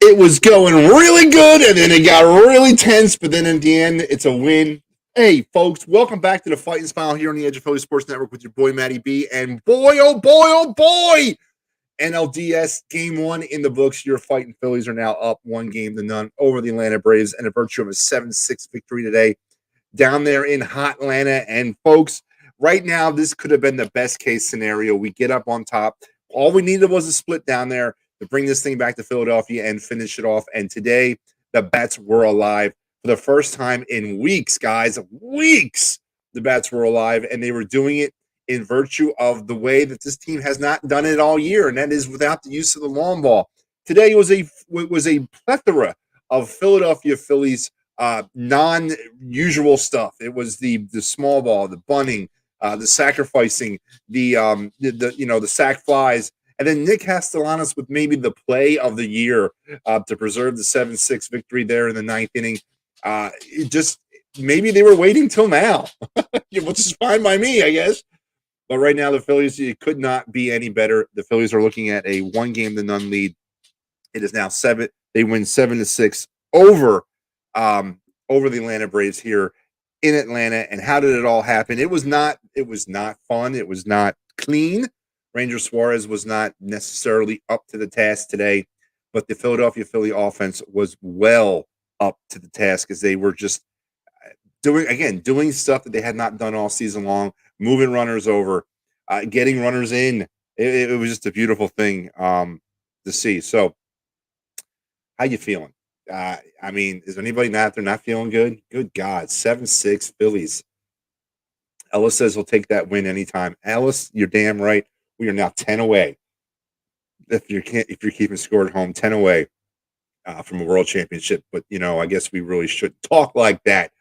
it was going really good, and then it got really tense, but then in the end, it's a win. Hey, folks, welcome back to the Phightins Phinal here on the Edge of Phillies Sports Network with your boy, Matty B. And boy, oh boy, NLDS Game 1 in the books. Your Fighting Phillies are now up 1-0 over the Atlanta Braves and a virtue of a 7-6 victory today down there in hot Atlanta. And, folks, right now, this could have been the best-case scenario. We get up on top. All we needed was a split down there to bring this thing back to Philadelphia and finish it off. And today, the bats were alive. For the first time in weeks, guys, weeks, the bats were alive, and they were doing it in virtue of the way that this team has not done it all year, and that is without the use of the long ball. Today was a plethora of Philadelphia Phillies non-usual stuff. It was the small ball, the bunting, the sacrificing, the sac flies, and then Nick Castellanos with maybe the play of the year to preserve the 7-6 victory there in the ninth inning. Maybe they were waiting till now, which is fine by me, I guess. But right now, the Phillies, it could not be any better. The Phillies are looking at a 1-0 lead. It is now 7. They win 7-6 over the Atlanta Braves here in Atlanta. And how did it all happen? It was not fun. It was not clean. Ranger Suarez was not necessarily up to the task today, but the Philadelphia Philly offense was well up to the task as they were just doing stuff that they had not done all season long, moving runners over, getting runners in. It was just a beautiful thing to see. So, how you feeling? Is anybody out there not feeling good? Good God, 7-6 Phillies. Ellis says he'll take that win anytime. Ellis, you're damn right. We are now 10 away. If you're keeping score at home, 10 away from a world championship. But I guess we really shouldn't talk like that.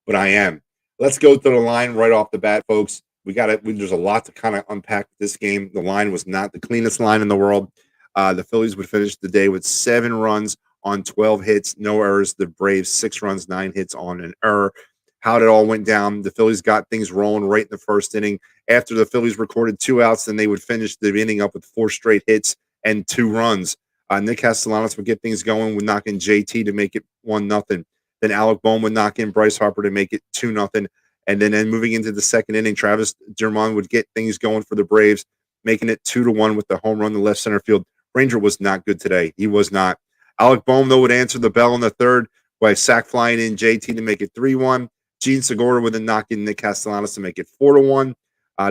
But I am. Let's go to the line right off the bat, folks. There's a lot to kind of unpack this game. The line was not the cleanest line in the world. The Phillies would finish the day with 7 runs on 12 hits, no errors. The Braves 6 runs, 9 hits on an error. How it all went down. The Phillies got things rolling right in the first inning. After the Phillies recorded 2 outs, then they would finish the inning up with 4 straight hits and 2 runs. Nick Castellanos would get things going, would knock in JT to make it 1-0. Then Alec Bohm would knock in Bryce Harper to make it 2-0. And then moving into the second inning, Travis Dermond would get things going for the Braves, making it 2-1 with the home run to left center field. Ranger was not good today. He was not. Alec Bohm, though, would answer the bell in the third by sac flying in JT to make it 3-1. Gene Segura would then knock in Nick Castellanos to make it 4-1.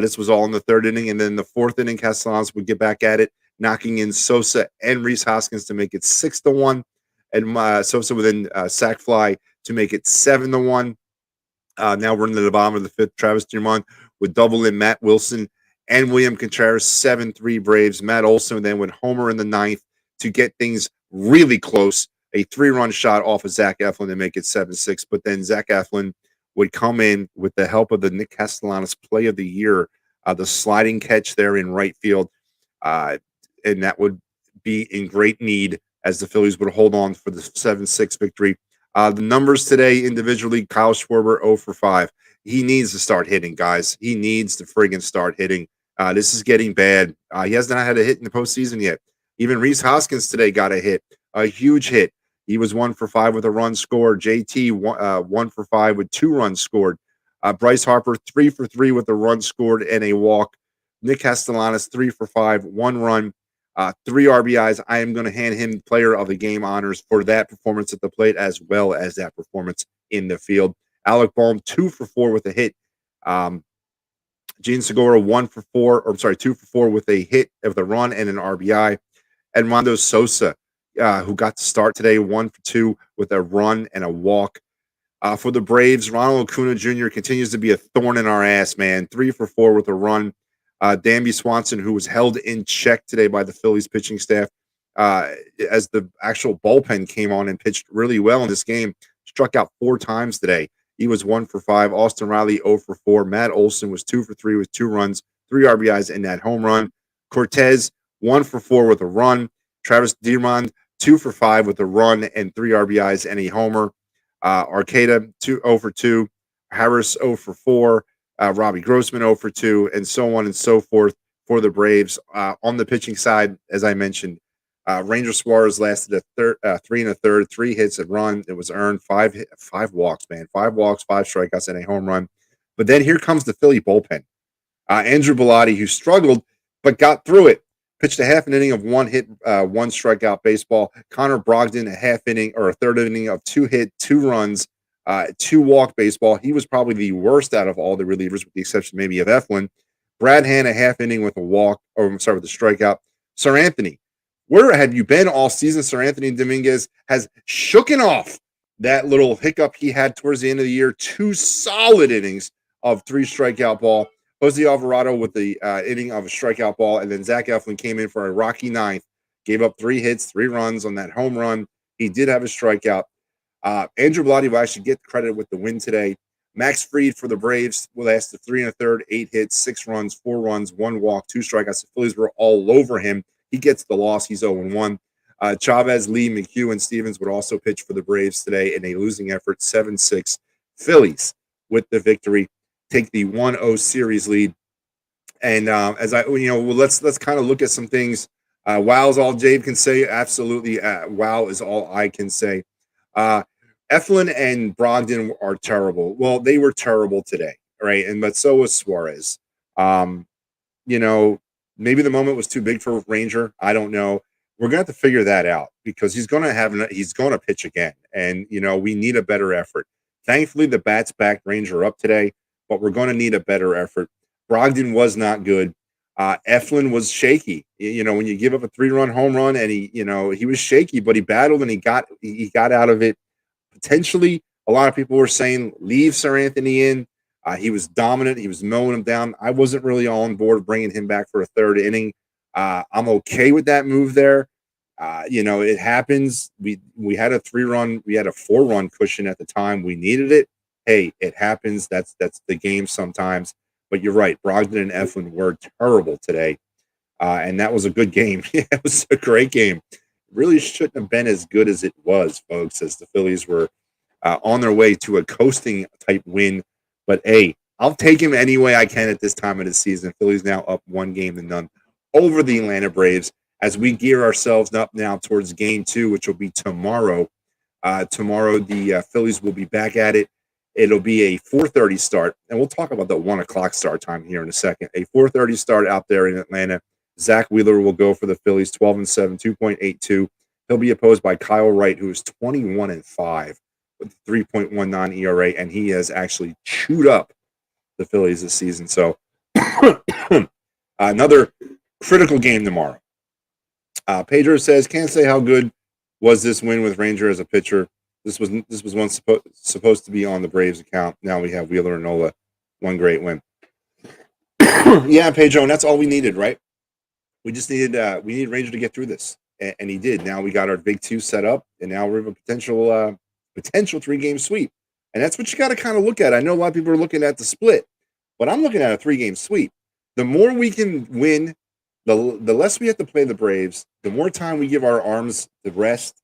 This was all in the third inning. And then the fourth inning, Castellanos would get back at it, knocking in Sosa and Rhys Hoskins to make it 6-1. And Sosa would then sac fly to make it 7-1. Now we're into the bottom of the fifth. Travis Dermond would double in Matt Wilson and William Contreras, 7-3 Braves. Matt Olson then would homer in the ninth to get things really close. A 3-run shot off of Zach Eflin to make it 7-6. But then Zach Eflin would come in with the help of the Nick Castellanos play of the year, the sliding catch there in right field. And that would be in great need as the Phillies would hold on for the 7-6 victory. The numbers today individually, Kyle Schwarber 0 for 5. He needs to start hitting, guys. He needs to friggin' start hitting. This is getting bad. He has not had a hit in the postseason yet. Even Rhys Hoskins today got a hit, a huge hit. He was 1 for 5 with a run scored. JT 1 for 5 with 2 runs scored. Bryce Harper 3 for 3 with a run scored and a walk. Nick Castellanos 3 for 5, 1 run. 3 RBIs. I am going to hand him player of the game honors for that performance at the plate as well as that performance in the field. Alec Bohm 2 for 4 with a hit. Gene Segura 2 for 4 with a hit of the run and an RBI. Edmundo Sosa, who got to start today, 1 for 2 with a run and a walk. For the Braves, Ronald Acuna Jr. continues to be a thorn in our ass, man. 3 for 4 with a run. Danby Swanson, who was held in check today by the Phillies pitching staff as the actual bullpen came on and pitched really well in this game, struck out 4 times today. He was 1 for 5. Austin Riley 0 for 4. Matt Olson was 2 for 3 with 2 runs, 3 RBIs in that home run. Cortez 1 for 4 with a run. Travis Dermond 2 for 5 with a run and 3 RBIs and a homer. Arcada 0 for 2. Harris 0 for 4. Robbie Grossman 0 for 2, and so on and so forth for the Braves. On the pitching side, as I mentioned, Ranger Suarez lasted a third, 3 1/3, 3 hits and run. It was earned, five walks, man, 5 walks, 5 strikeouts, and a home run. But then here comes the Philly bullpen. Andrew Bellotti, who struggled but got through it, pitched a half an inning of 1 hit, 1 strikeout baseball. Connor Brogdon, a half inning or a third inning of 2 hit, 2 runs, 2 walk baseball. He was probably the worst out of all the relievers, with the exception maybe of Eflin. Brad Hand, a half inning with a walk, or I'm sorry, with a strikeout. Sir Anthony, where have you been all season? Sir Anthony Dominguez has shooken off that little hiccup he had towards the end of the year. 2 solid innings of 3 strikeout ball. Jose Alvarado with the inning of a strikeout ball, and then Zach Eflin came in for a rocky ninth, gave up 3 hits, 3 runs on that home run. He did have a strikeout. Andrew Bellotti will actually get credit with the win today. Max Fried for the Braves will last the 3 1/3, 8 hits, 6 runs, 4 runs, 1 walk, 2 strikeouts. The Phillies were all over him. He gets the loss. He's 0-1. Chavez, Lee, McHugh, and Stevens would also pitch for the Braves today in a losing effort, 7-6. Phillies with the victory take the 1-0 series lead. And as I, let's kind of look at some things. Wow is all Dave can say. Absolutely, wow is all I can say. Eflin and Brogdon are terrible. Well, they were terrible today, right? But so was Suarez. Maybe the moment was too big for Ranger. I don't know. We're gonna have to figure that out, because he's gonna pitch again, and we need a better effort. Thankfully, the bats backed Ranger up today, but we're going to need a better effort. Brogdon was not good. Eflin was shaky. When you give up a 3-run home run, and he was shaky, but he battled and he got out of it. Potentially, a lot of people were saying leave Sir Anthony in. He was dominant. He was mowing him down. I wasn't really on board bringing him back for a third inning. I'm okay with that move there. It happens. We had a 4-run cushion at the time. We needed it. Hey, it happens. That's the game sometimes. But you're right. Brogdon and Eflin were terrible today. And that was a good game. It was a great game. Really shouldn't have been as good as it was, folks, as the Phillies were on their way to a coasting type win. But hey, I'll take him any way I can at this time of the season. Phillies now up 1-0 over the Atlanta Braves, as we gear ourselves up now towards game 2, which will be tomorrow. Tomorrow, the Phillies will be back at it. It'll be a 4:30 start, and we'll talk about the 1 o'clock start time here in a second. A 4:30 start out there in Atlanta. Zach Wheeler will go for the Phillies, 12-7, 2.82. He'll be opposed by Kyle Wright, who is 21-5 with 3.19 ERA, and he has actually chewed up the Phillies this season. So another critical game tomorrow. Pedro says, can't say how good was this win with Ranger as a pitcher. This was once supposed to be on the Braves account. Now we have Wheeler and Nola. One great win. Yeah, Pedro, and that's all we needed, right? We just needed Ranger to get through this, and he did. Now we got our big 2 set up, and now we have a potential 3-game sweep, and that's what you got to kind of look at. I know a lot of people are looking at the split, but I'm looking at a 3-game sweep. The more we can win, the less we have to play the Braves. The more time we give our arms the rest,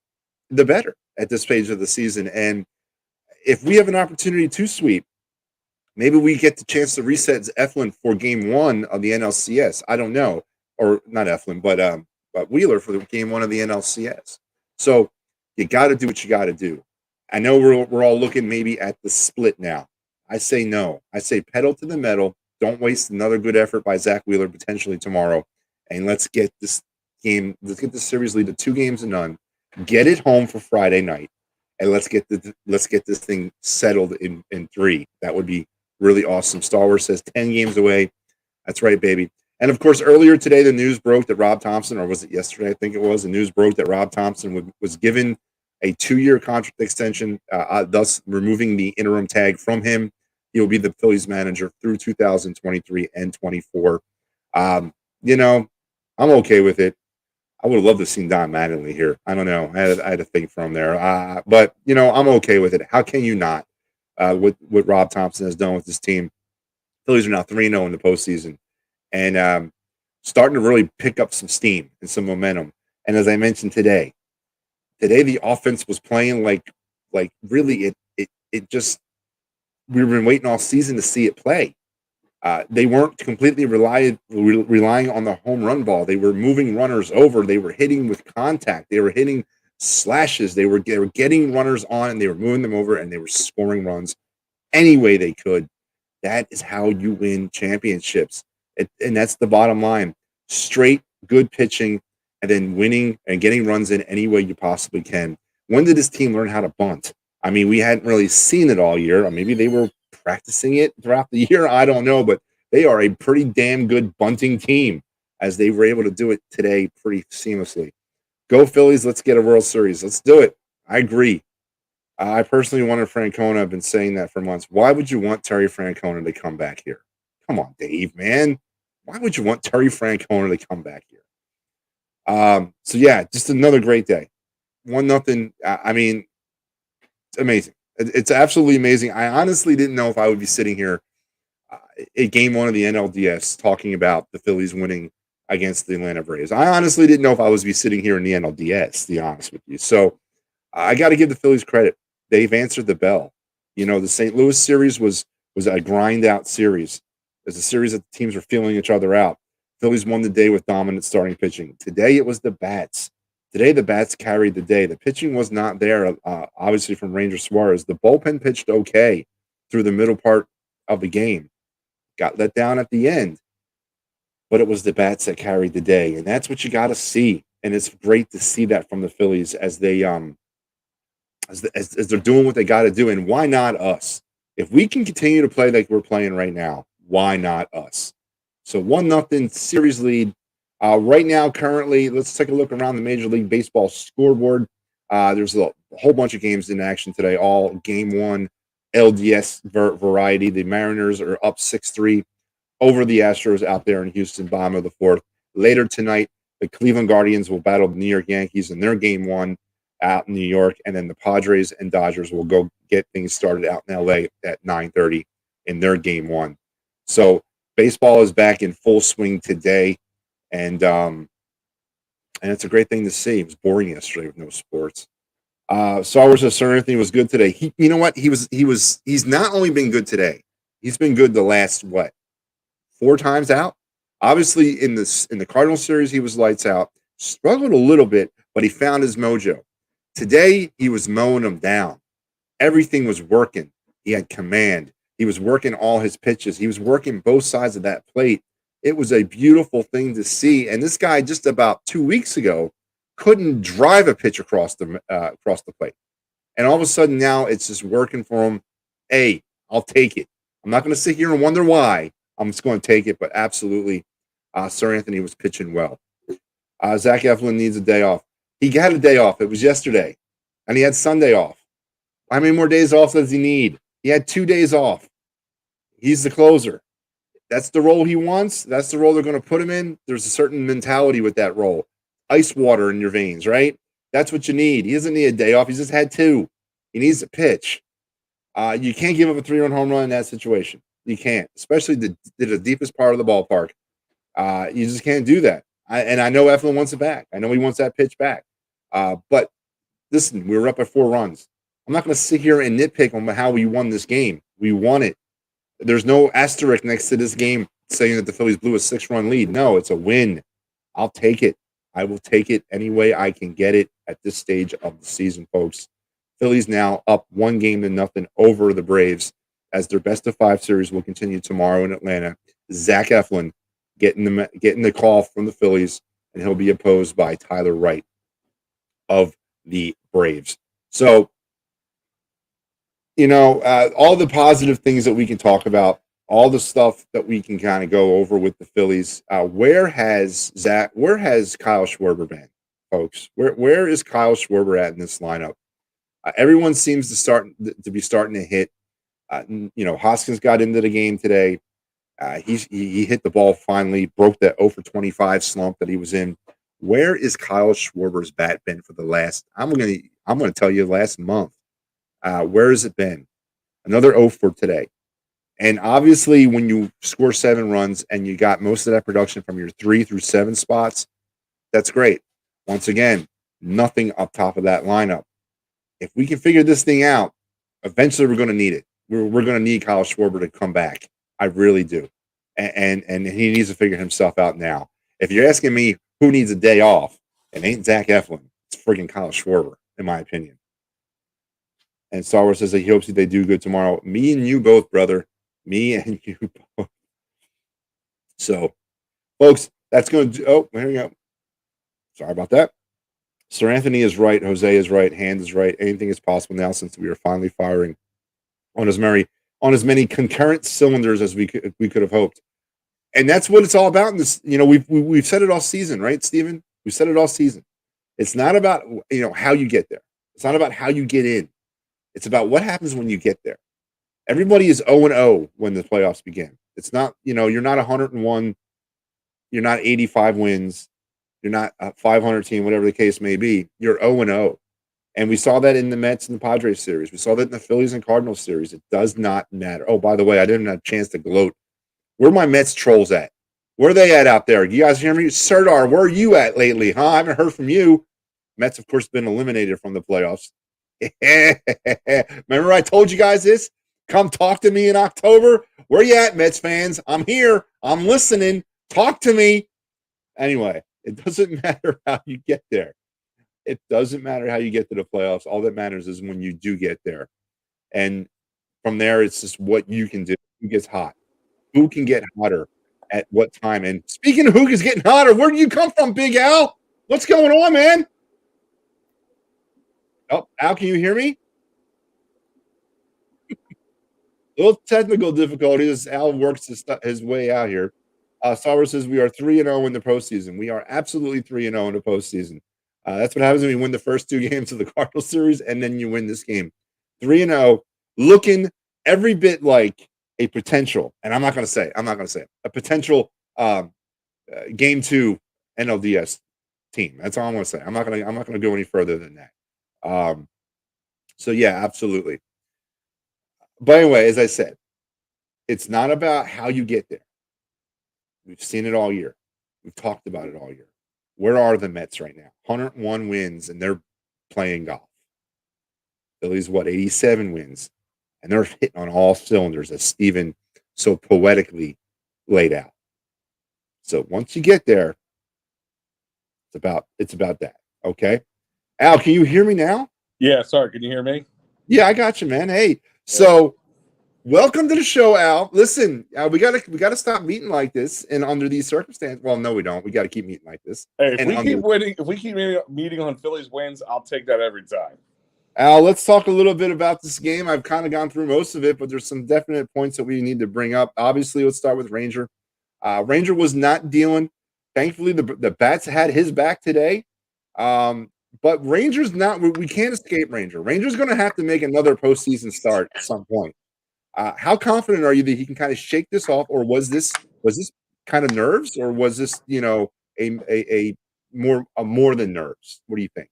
the better at this stage of the season. And if we have an opportunity to sweep, maybe we get the chance to reset Eflin for game 1 of the NLCS. I don't know. Or not Eflin, but Wheeler for the game 1 of the NLCS. So you got to do what you got to do. I know we're all looking maybe at the split now. I say no. I say pedal to the metal. Don't waste another good effort by Zach Wheeler potentially tomorrow. And let's get this series lead to 2-0. Get it home for Friday night, and let's get this thing settled in 3. That would be really awesome. Star Wars says 10 games away. That's right, baby. And of course, earlier today, the news broke that Rob Thompson, or was it yesterday? I think it was. The news broke that Rob Thompson was given a 2-year contract extension, thus removing the interim tag from him. He will be the Phillies manager through 2023 and 24. I'm okay with it. I would have loved to have seen Don Mattingly here. I don't know. I had to think from there. But, I'm okay with it. How can you not? What Rob Thompson has done with this team. Phillies are now 3-0 in the postseason, and starting to really pick up some steam and some momentum. And as I mentioned today the offense was playing like really it just, we've been waiting all season to see it play. They weren't completely relying on the home run ball. They were moving runners over. They were hitting with contact. They were hitting slashes. They were getting runners on, and they were moving them over, and they were scoring runs any way they could. That is how you win championships. And that's the bottom line. Straight, good pitching, and then winning and getting runs in any way you possibly can. When did this team learn how to bunt? I mean, we hadn't really seen it all year. Or maybe they were practicing it throughout the year. I don't know, but they are a pretty damn good bunting team as they were able to do it today pretty seamlessly. Go Phillies. Let's get a World Series. Let's do it. I agree. I personally wanted Francona. I've been saying that for months. Why would you want Terry Francona to come back here? Come on, Dave, man. Why would you want Terry Francona to come back here? So yeah, just another great day. 1-0. I mean, it's amazing. It's absolutely amazing. I honestly didn't know if I would be sitting here at game 1 of the NLDS talking about the Phillies winning against the Atlanta Braves. I honestly didn't know if I was be sitting here in the NLDS, to be honest with you. So I got to give the Phillies credit. They've answered the bell. You know, the St. Louis series was a grind out series. It was a series that the teams were feeling each other out. Phillies won the day with dominant starting pitching. Today it was the bats. Today the bats carried the day. The pitching was not there, obviously, from Ranger Suarez. The bullpen pitched okay through the middle part of the game. Got let down at the end. But it was the bats that carried the day. And that's what you got to see. And it's great to see that from the Phillies as they as they're doing what they got to do. And why not us? If we can continue to play like we're playing right now, why not us? So 1-0 series lead. Right now, currently, let's take a look around the Major League Baseball scoreboard. There's a whole bunch of games in action today, all game 1 LDS variety. The Mariners are up 6-3 over the Astros out there in Houston, bottom of the 4th. Later tonight, the Cleveland Guardians will battle the New York Yankees in their game 1 out in New York, and then the Padres and Dodgers will go get things started out in LA at 9:30 in their game 1. So baseball is back in full swing today, and it's a great thing to see. It was boring yesterday with no sports. Star Wars Sir Anthony was good today. You know what? He's not only been good today, he's been good the last 4 times out. Obviously, in the Cardinal series, he was lights out. Struggled a little bit, but he found his mojo. Today, he was mowing them down. Everything was working. He had command. He was working all his pitches. He was working both sides of that plate. It was a beautiful thing to see. And this guy, just about 2 weeks ago, couldn't drive a pitch across the plate. And all of a sudden now it's just working for him. Hey, I'll take it. I'm not going to sit here and wonder why. I'm just going to take it. But absolutely, Sir Anthony was pitching well. Zach Eflin needs a day off. He got a day off. It was yesterday. And he had Sunday off. How many more days off does he need? He had 2 days off. He's the closer. That's the role he wants. That's the role they're going to put him in. There's a certain mentality with that role. Ice water in your veins, right? That's what you need. He doesn't need a day off. He's just had 2. He needs to pitch. You can't give up a 3-run home run in that situation. You can't, especially the deepest part of the ballpark. You just can't do that. I know Eflin wants it back. I know he wants that pitch back. But listen, we were up by 4 runs. I'm not going to sit here and nitpick on how we won this game. We won it. There's no asterisk next to this game saying that the Phillies blew a 6-run lead. No, it's a win. I'll take it. I will take it any way I can get it at this stage of the season, folks. Phillies now up 1-0 over the Braves as their best-of-5 series will continue tomorrow in Atlanta. Zach Eflin getting the call from the Phillies, and he'll be opposed by Tyler Wright of the Braves. So, all the positive things that we can talk about, all the stuff that we can kind of go over with the Phillies. Where has Kyle Schwarber been, folks? Where is Kyle Schwarber at in this lineup? Everyone seems to be starting to hit. Hoskins got into the game today. He hit the ball finally, broke that 0 for 25 slump that he was in. Where is Kyle Schwarber's bat been for the last? I'm gonna tell you last month. Where has it been? Another 0 for today. And obviously, when you score 7 runs and you got most of that production from your 3 through 7 spots, that's great. Once again, nothing up top of that lineup. If we can figure this thing out, eventually we're going to need it. We're going to need Kyle Schwarber to come back. I really do. and he needs to figure himself out now. If you're asking me who needs a day off, it ain't Zach Eflin. It's friggin' Kyle Schwarber, in my opinion. And Star Wars says that he hopes that they do good tomorrow. Me and you both, brother. Me and you both. So, folks, that's going to. Oh, there we go. Sorry about that. Sir Anthony is right. Jose is right. Hand is right. Anything is possible now since we are finally firing on as many concurrent cylinders as we could have hoped. And that's what it's all about in this. We've said it all season, right, Steven? We said it all season. It's not about how you get there. It's not about how you get in. It's about what happens when you get there. Everybody is 0-0 when the playoffs begin. It's not, you're not 101, you're not 85 wins, you're not a 500 team, whatever the case may be. You're 0-0. And we saw that in the Mets and the Padres series. We saw that in the Phillies and Cardinals series. It does not matter. Oh, by the way, I didn't have a chance to gloat. Where are my Mets trolls at? Where are they at out there? You guys hear me? Serdar, where are you at lately? Huh? I haven't heard from you. Mets, of course, been eliminated from the playoffs. Remember I told you guys this? Come talk to me in October. Where you at, Mets fans? I'm here. I'm listening. Talk to me. Anyway, it doesn't matter how you get there. It doesn't matter how you get to the playoffs. All that matters is when you do get there. And from there, it's just what you can do. Who gets hot? Who can get hotter at what time? And speaking of who is getting hotter, where do you come from, Big Al? What's going on, man? Oh, Al, can you hear me? Little technical difficulties. Al works his way out here. Sauer says we are 3-0 in the postseason. We are absolutely 3-0 in the postseason. That's what happens when you win the first two games of the Cardinals series, and then you win this game. 3-0, looking every bit like a potential, and I'm not going to say a potential game 2 NLDS team. That's all I'm going to say. I'm not going to go any further than that. So yeah, absolutely. But anyway, as I said, it's not about how you get there. We've seen it all year. We've talked about it all year. Where are the Mets right now? 101 wins, and they're playing golf. Phillies, 87 wins, and they're hitting on all cylinders, as Steven so poetically laid out. So once you get there, it's about that. Okay, Al, can you hear me now? Yeah, sorry. Can you hear me? Yeah, I got you, man. Hey, so welcome to the show, Al. Listen, we gotta stop meeting like this and under these circumstances. Well, no, we don't. We got to keep meeting like this. Hey, if we keep meeting on Phillies wins, I'll take that every time. Al, let's talk a little bit about this game. I've kind of gone through most of it, but there's some definite points that we need to bring up. Obviously, let's start with Ranger. Ranger was not dealing. Thankfully, the bats had his back today. But Ranger's not. We can't escape Ranger. Ranger's going to have to make another postseason start at some point. How confident are you that he can kind of shake this off, or was this kind of nerves, or was this a more than nerves? What do you think?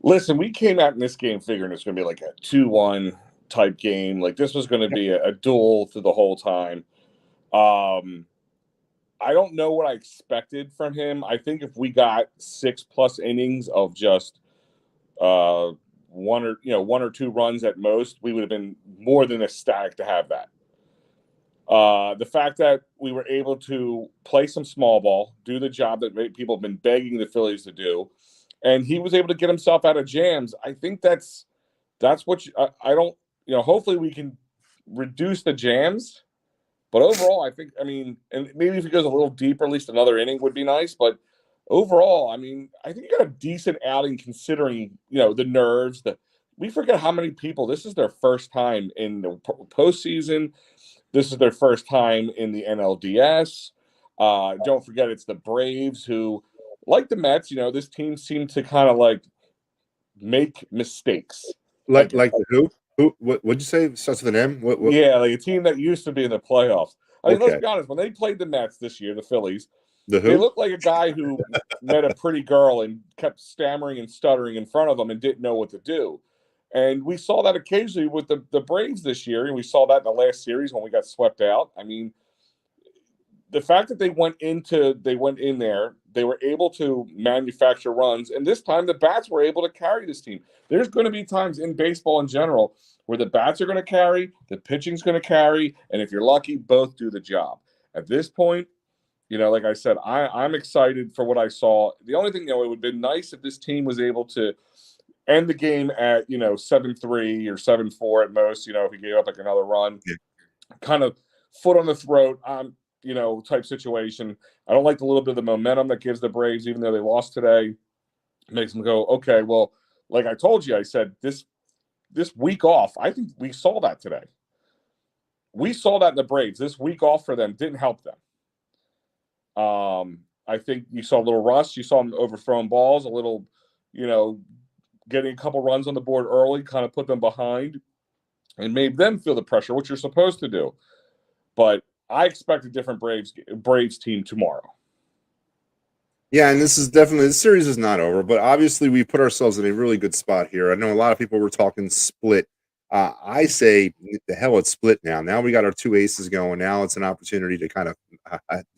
Listen, we came out in this game figuring it's going to be like a 2-1 type game. Like this was going to be a duel through the whole time. I don't know what I expected from him. I think if we got 6+ innings of just one or two runs at most, we would have been more than ecstatic to have that. The fact that we were able to play some small ball, do the job that people have been begging the Phillies to do, and he was able to get himself out of jams. I think that's what I don't. Hopefully we can reduce the jams. But overall, and maybe if he goes a little deeper, at least another inning would be nice. But overall, I think he got a decent outing considering, the nerves. We forget how many people, this is their first time in the postseason. This is their first time in the NLDS. Don't forget, it's the Braves who, like the Mets, this team seemed to kind of like make mistakes. Like the who? What'd you say? Starts with an M? Yeah, like a team that used to be in the playoffs. Let's be honest. When they played the Mets this year, the Phillies, they looked like a guy who met a pretty girl and kept stammering and stuttering in front of them and didn't know what to do. And we saw that occasionally with the Braves this year, and we saw that in the last series when we got swept out. The fact that they went in there, they were able to manufacture runs, and this time the bats were able to carry this team. There's going to be times in baseball in general where the bats are going to carry, the pitching's going to carry, and if you're lucky, both do the job. At this point, like I said, I'm excited for what I saw. The only thing, it would have been nice if this team was able to end the game at 7-3 or 7-4 at most. If he gave up like another run, kind of foot on the throat, type situation. I don't like the little bit of the momentum that gives the Braves, even though they lost today. It makes them go, okay, well, like I told you, I said this week off. I think we saw that today. We saw that in the Braves. This week off for them didn't help them. I think you saw a little rust. You saw them overthrowing balls, a little, getting a couple runs on the board early, kind of put them behind and made them feel the pressure, which you're supposed to do. But I expect a different Braves team tomorrow. Yeah, and this series is not over, but obviously we put ourselves in a really good spot here. I know a lot of people were talking split. I say the hell it's split now. Now we got our two aces going. Now it's an opportunity to kind of,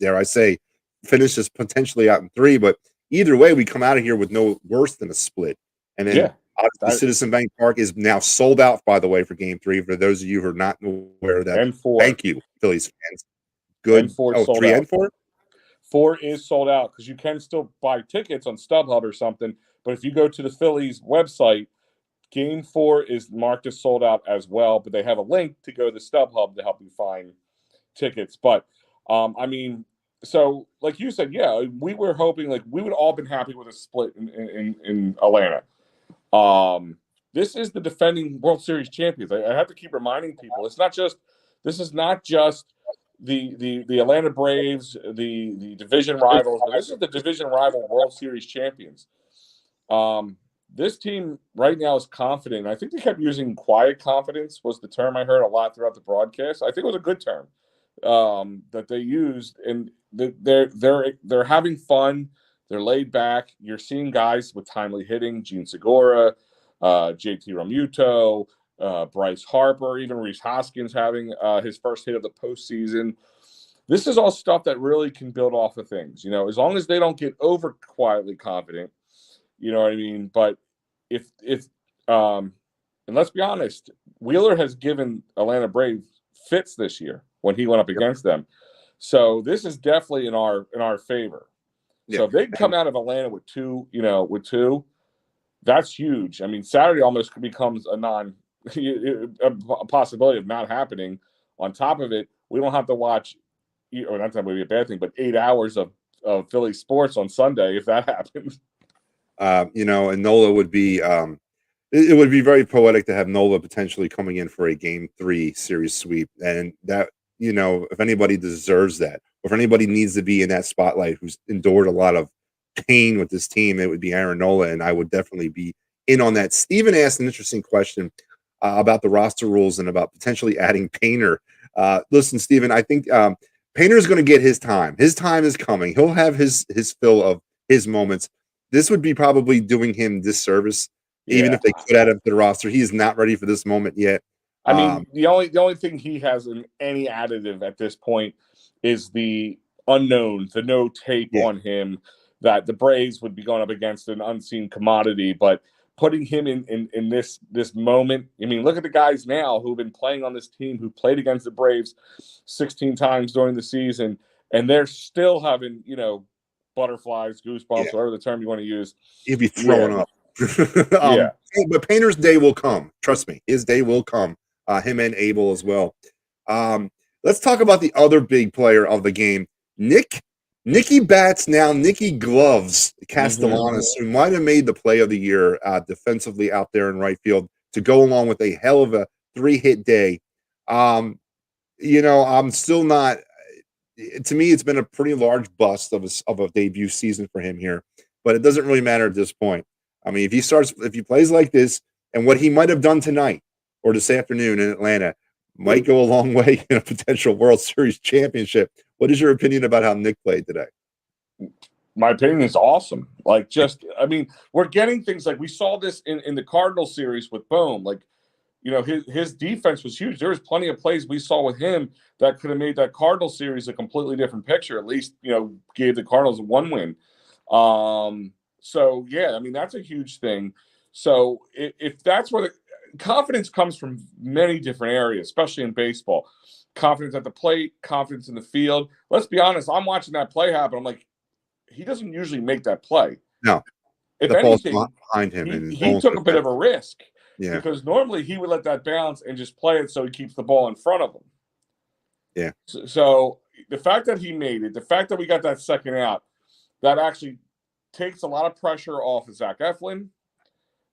dare I say, finish this potentially out in 3. But either way, we come out of here with no worse than a split. And then obviously Citizen Bank Park is now sold out, by the way, for Game 3. For those of you who are not aware of that, and 4. Thank you, Phillies fans. Good. And 4 sold 3 out. And 4? 4 is sold out because you can still buy tickets on StubHub or something. But if you go to the Phillies website, Game 4 is marked as sold out as well. But they have a link to go to StubHub to help you find tickets. But, so like you said, we were hoping like we would all been happy with a split in Atlanta. This is the defending World Series champions. I have to keep reminding people this is not just the Atlanta Braves, the division rivals, but this is the division rival World Series champions. This team right now is confident. I think they kept using quiet confidence was the term I heard a lot throughout the broadcast. I think it was a good term that they used, and they're having fun. They're laid back. You're seeing guys with timely hitting, Gene Segura, JT Realmuto, Bryce Harper, even Rhys Hoskins having his first hit of the postseason. This is all stuff that really can build off of things, as long as they don't get over quietly confident, you know what I mean? But if and let's be honest, Wheeler has given Atlanta Braves fits this year when he went up against them. So this is definitely in our favor. So if they come out of Atlanta with two, that's huge. I mean, Saturday almost becomes a possibility of not happening. On top of it, we don't have to watch, or not that would be a bad thing, but 8 hours of Philly sports on Sunday if that happens. And Nola would be it would be very poetic to have Nola potentially coming in for a Game 3 series sweep, and that if anybody deserves that, or if anybody needs to be in that spotlight who's endured a lot of pain with this team, it would be Aaron Nola, and I would definitely be in on that. Steven asked an interesting question about the roster rules and about potentially adding Painter. Listen, Steven, I think Painter's going to get his time. His time is coming. He'll have his fill of his moments. This would be probably doing him disservice, even if they could add him to the roster. He is not ready for this moment yet. I mean, the only thing he has in any additive at this point is the unknown, the no tape on him that the Braves would be going up against an unseen commodity. But putting him in this moment, I mean, look at the guys now who've been playing on this team, who played against the Braves 16 times during the season, and they're still having, butterflies, goosebumps, whatever the term you want to use. He'll be throwing up. But Painter's day will come. Trust me, his day will come. Him and Abel as well. Let's talk about the other big player of the game, Nicky Bats, now Nicky Gloves Castellanos, who might have made the play of the year defensively out there in right field to go along with a hell of a 3-hit day. I'm still not. To me, it's been a pretty large bust of a debut season for him here, but it doesn't really matter at this point. I mean, if he plays like this, and what he might have done tonight or this afternoon in Atlanta might go a long way in a potential World Series championship. What is your opinion about how Nick played today? My opinion is awesome. We're getting things like we saw this in the Cardinals series with Bohm. His defense was huge. There was plenty of plays we saw with him that could have made that Cardinals series a completely different picture. At least, gave the Cardinals one win. That's a huge thing. So if that's where confidence comes from many different areas, especially in baseball. Confidence at the plate, confidence in the field. Let's be honest, I'm watching that play happen. I'm like, he doesn't usually make that play. No, If the ball's anything, behind him and he almost took a bit of a risk yeah, because normally he would let that bounce and just play it so he keeps the ball in front of him. yeah. So the fact that he made it, the fact that we got that second out, that actually takes a lot of pressure off of Zach Eflin.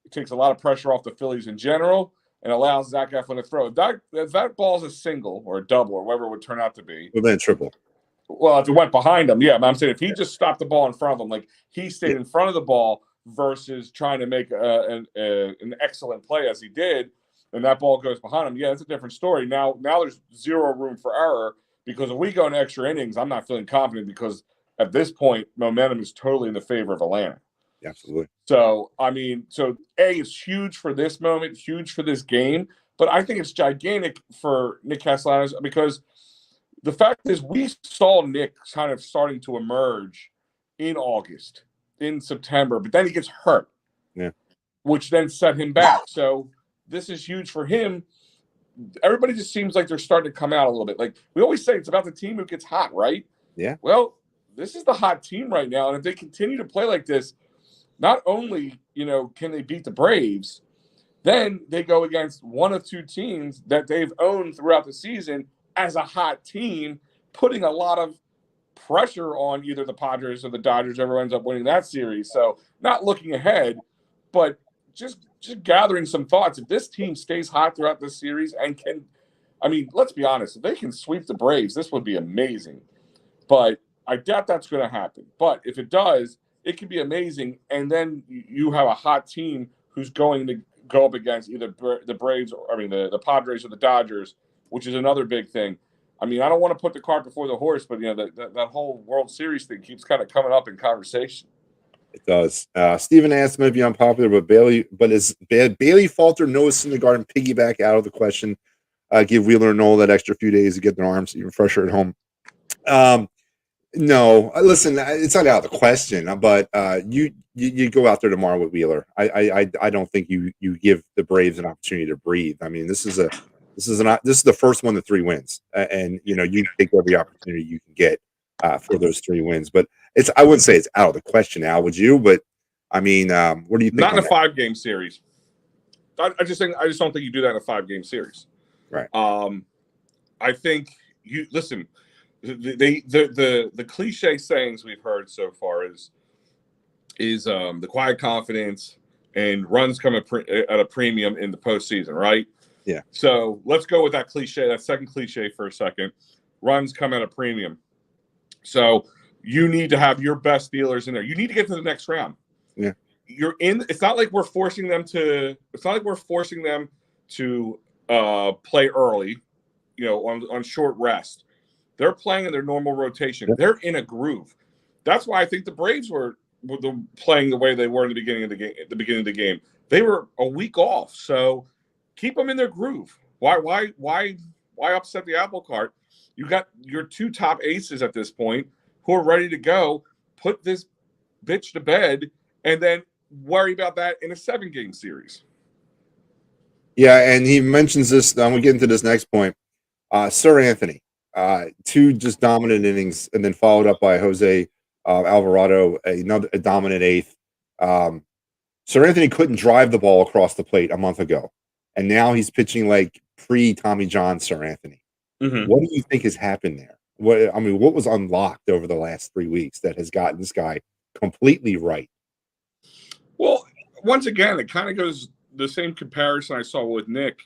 It takes a lot of pressure off the Phillies in general and allows Zach Eflin to throw. If that ball's a single or a double or whatever it would turn out to be. Well, then triple. Well, if it went behind him, yeah. But I'm saying if he just stopped the ball in front of him, like he stayed in front of the ball versus trying to make an excellent play as he did, and that ball goes behind him, yeah, it's a different story. Now there's zero room for error because if we go into extra innings, I'm not feeling confident because at this point, momentum is totally in the favor of Atlanta. Absolutely. So, I mean, it's huge for this moment, huge for this game, but I think it's gigantic for Nick Castellanos because the fact is we saw Nick kind of starting to emerge in August, in September, but then he gets hurt, which then set him back. So this is huge for him. Everybody just seems like they're starting to come out a little bit. Like we always say, it's about the team who gets hot, right? Yeah. Well, this is the hot team right now, and if they continue to play like this, not only, can they beat the Braves, then they go against one of two teams that they've owned throughout the season as a hot team, putting a lot of pressure on either the Padres or the Dodgers, whoever ends up winning that series. So not looking ahead, but just gathering some thoughts. If this team stays hot throughout this series and let's be honest, if they can sweep the Braves, this would be amazing. But I doubt that's going to happen. But if it does, it could be amazing. And then you have a hot team who's going to go up against either the Braves, the Padres or the Dodgers, which is another big thing. I don't want to put the cart before the horse, but that whole World Series thing keeps kind of coming up in conversation. It does. Stephen asked, might be unpopular, but Bailey Falter, Noah Syndergaard, and piggyback out of the question. Give Wheeler and Noel that extra few days to get their arms even fresher at home. No, listen, it's not out of the question, but you go out there tomorrow with Wheeler. I don't think you give the Braves an opportunity to breathe. This is the first one to 3 wins, and you take every opportunity you can get for those 3 wins. But I wouldn't say it's out of the question, Al. Would you? But what do you think? Not in a 5-game series. I just don't think you do that in a 5-game series. Right. I think you listen. The cliche sayings we've heard so far is the quiet confidence and runs come at a premium in the postseason, right? Yeah. So let's go with that cliche, that second cliche for a second. Runs come at a premium. So you need to have your best dealers in there. You need to get to the next round. Yeah. It's not like we're forcing them to play early, on short rest. They're playing in their normal rotation. They're in a groove. That's why I think the Braves were playing the way they were in the beginning of the game. At the beginning of the game, they were a week off, so keep them in their groove. Why upset the apple cart? You got your 2 top aces at this point who are ready to go. Put this bitch to bed, and then worry about that in a 7-game series. Yeah, and he mentions this. I'm gonna get into this next point. Sir Anthony. 2 just dominant innings, and then followed up by Jose Alvarado, a dominant 8th. Sir Anthony couldn't drive the ball across the plate a month ago, and now he's pitching like pre-Tommy John Sir Anthony. Mm-hmm. What do you think has happened there? What was unlocked over the last 3 weeks that has gotten this guy completely right? Well, once again, it kind of goes the same comparison I saw with Nick.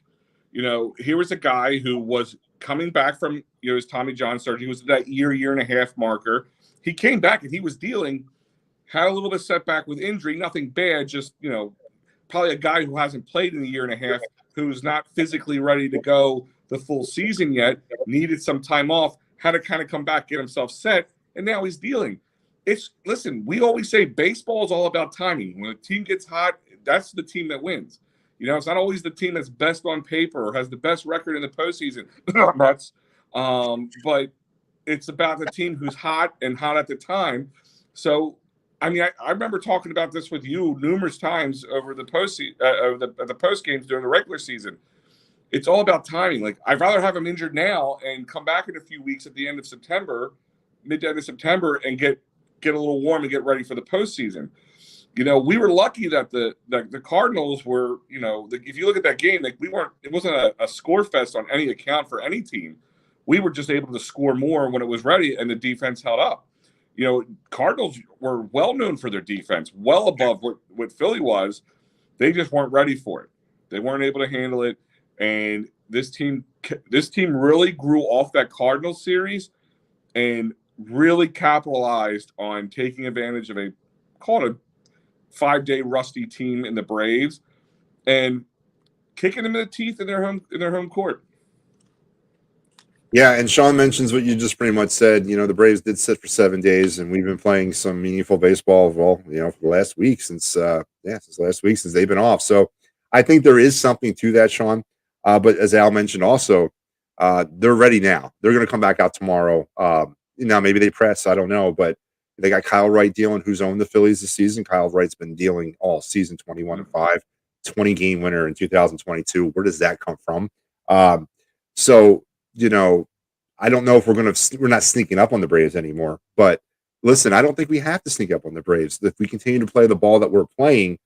Here was a guy who was coming back from his Tommy John surgery. He was at that year and a half marker. He came back and he was dealing, had a little bit of setback with injury, nothing bad, just probably a guy who hasn't played in a year and a half, who's not physically ready to go the full season yet, needed some time off, had to kind of come back, get himself set, and now he's dealing. Listen, we always say baseball is all about timing. When a team gets hot, that's the team that wins. It's not always the team that's best on paper or has the best record in the postseason. But it's about the team who's hot at the time. So I mean, I remember talking about this with you numerous times over the post games during the regular season. It's all about timing. Like, I'd rather have him injured now and come back in a few weeks at the end of September, mid to end of September, and get a little warm and get ready for the postseason. You know, we were lucky that the Cardinals were, you know, if you look at that game, like, it wasn't a score fest on any account for any team. We were just able to score more when it was ready, and the defense held up. You know, Cardinals were well known for their defense, well above what Philly was. They just weren't ready for it. They weren't able to handle it. And this team really grew off that Cardinals series and really capitalized on taking advantage of a 5-day rusty team in the Braves and kicking them in the teeth in their home court. Yeah, and Sean mentions what you just pretty much said. You know, the Braves did sit for 7 days, and we've been playing some meaningful baseball. Well, you know, for the last week since they've been off. So I think there is something to that, Sean. But as Al mentioned, also, they're ready now. They're going to come back out tomorrow. Maybe they press. I don't know, but they got Kyle Wright dealing, who's owned the Phillies this season. Kyle Wright's been dealing all season, 21-5, 20-game winner in 2022. Where does that come from? So. You know, I don't know if we're not sneaking up on the Braves anymore. But listen, I don't think we have to sneak up on the Braves. If we continue to play the ball that we're playing,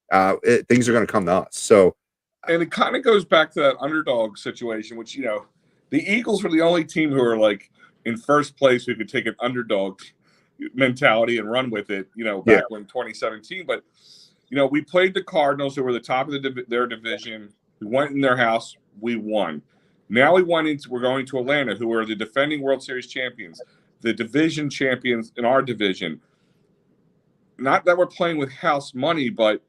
things are going to come to us. So, and it kind of goes back to that underdog situation, which, you know, the Eagles were the only team who are like in first place who could take an underdog mentality and run with it. You know, back when 2017. But you know, we played the Cardinals, who were the top of their division. We went in their house, we won. Now we're going to Atlanta, who are the defending World Series champions, the division champions in our division. Not that we're playing with house money, but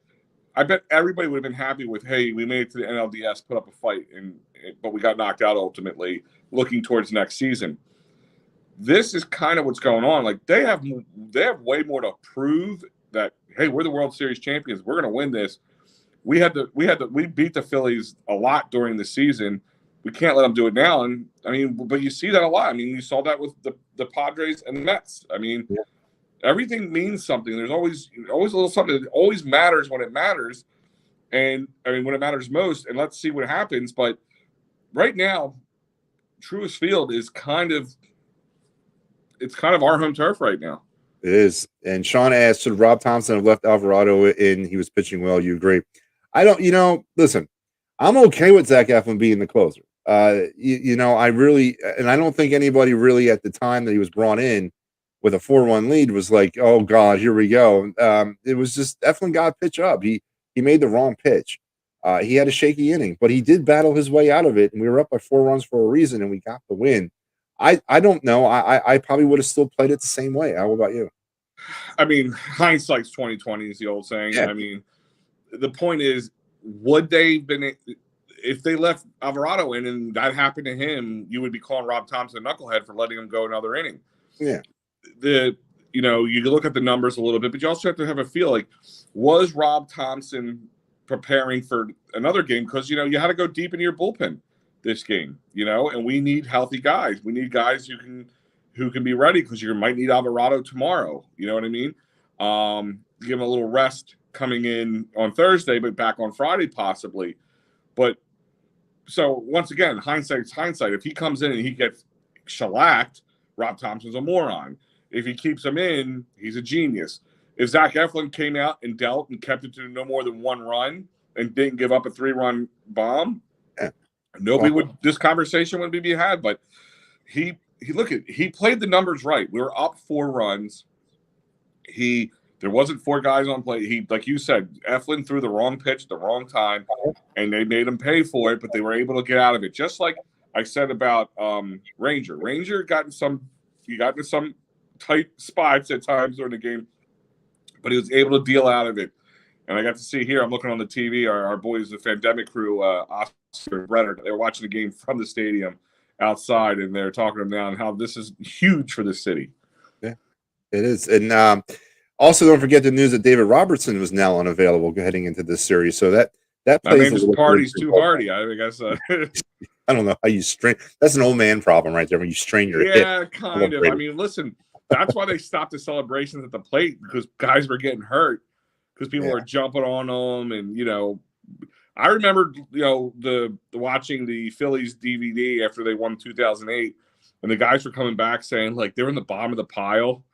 I bet everybody would have been happy with, hey, we made it to the NLDS, put up a fight, but we got knocked out ultimately, looking towards next season. This is kind of what's going on. Like, they have way more to prove that, hey, we're the World Series champions. We're going to win this. We beat the Phillies a lot during the season. We can't let them do it now. And I mean, but you see that a lot. I mean, you saw that with the Padres and the Mets. I mean, everything means something. There's always a little something that always matters when it matters. And I mean, when it matters most, and let's see what happens. But right now, Truist Field is kind of our home turf right now. It is. And Sean asked, should Rob Thompson have left Alvarado in? He was pitching well. You agree? I don't, listen, I'm okay with Zach Eflin being the closer. I really, and I don't think anybody really at the time that he was brought in with a 4-1 lead was like, oh God, here we go. It was just Eflin got pitch up. He made the wrong pitch. He had a shaky inning, but he did battle his way out of it, and we were up by 4 runs for a reason, and we got the win. I don't know. I probably would have still played it the same way. How about you? I mean, hindsight's 20/20 is the old saying. Yeah. I mean, the point is, would they been if they left Alvarado in and that happened to him, you would be calling Rob Thompson a knucklehead for letting him go another inning. Yeah. You look at the numbers a little bit, but you also have to have a feel like, was Rob Thompson preparing for another game? Because, you had to go deep into your bullpen this game, and we need healthy guys. We need guys who can be ready, because you might need Alvarado tomorrow. You know what I mean? Give him a little rest coming in on Thursday, but back on Friday possibly. But so once again, hindsight's hindsight. If he comes in and he gets shellacked, Rob Thompson's a moron. If he keeps him in, he's a genius. If Zach Eflin came out and dealt and kept it to no more than 1 run and didn't give up a 3-run bomb, this conversation wouldn't be had. But he played the numbers right. We were up 4 runs. There wasn't 4 guys on play. He, like you said, Eflin threw the wrong pitch at the wrong time, and they made him pay for it, but they were able to get out of it. Just like I said about Ranger. Ranger got into some tight spots at times during the game, but he was able to deal out of it. And I got to see here, I'm looking on the TV, our boys, the Pandemic crew, Oscar and Brenner, they were watching the game from the stadium outside, and they're talking to them now and how this is huge for the city. Yeah, it is. And also, don't forget the news that David Robertson was now unavailable heading into this series. So that plays a party's too hardy. I guess. I don't know how you strain. That's an old man problem right there when you strain your hip. Yeah, kind of. I mean, listen, That's why they stopped the celebrations at the plate, because guys were getting hurt because people were jumping on them. And, I remember, the watching the Phillies DVD after they won 2008, and the guys were coming back saying, like, they were in the bottom of the pile,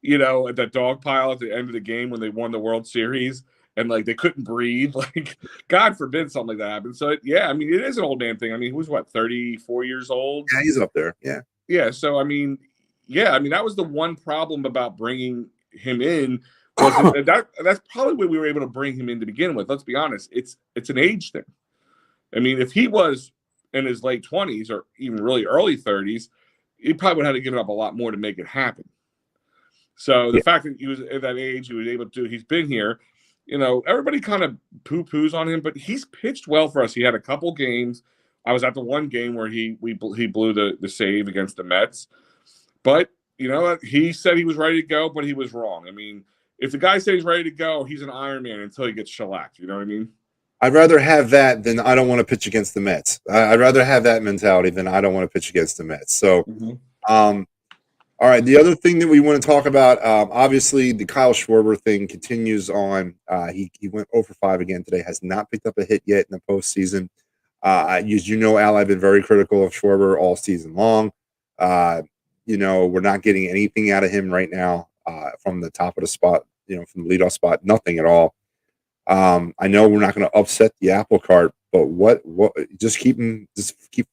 at that dog pile at the end of the game when they won the World Series, and, like, they couldn't breathe. Like, God forbid something like that happened. So, it is an old man thing. I mean, he was, 34 years old? Yeah, he's up there. Yeah. Yeah, so, that was the one problem about bringing him in. That's probably why we were able to bring him in to begin with. Let's be honest. It's an age thing. I mean, if he was in his late 20s or even really early 30s, he probably would have had to give up a lot more to make it happen. So the fact that he was at that age, he was able to, he's been here, everybody kind of poo-poos on him, but he's pitched well for us. He had a couple games. I was at the one game where he blew the save against the Mets. But, he said he was ready to go, but he was wrong. I mean, if the guy says he's ready to go, he's an Iron Man until he gets shellacked. You know what I mean? I'd rather have that than I don't want to pitch against the Mets. I'd rather have that mentality than I don't want to pitch against the Mets. So, all right. The other thing that we want to talk about, obviously, the Kyle Schwarber thing continues on. He went 0 for 5 again today, has not picked up a hit yet in the postseason. As you know, Al, I've been very critical of Schwarber all season long. We're not getting anything out of him right now from the top of the spot, from the leadoff spot, nothing at all. I know we're not going to upset the apple cart, but what just keep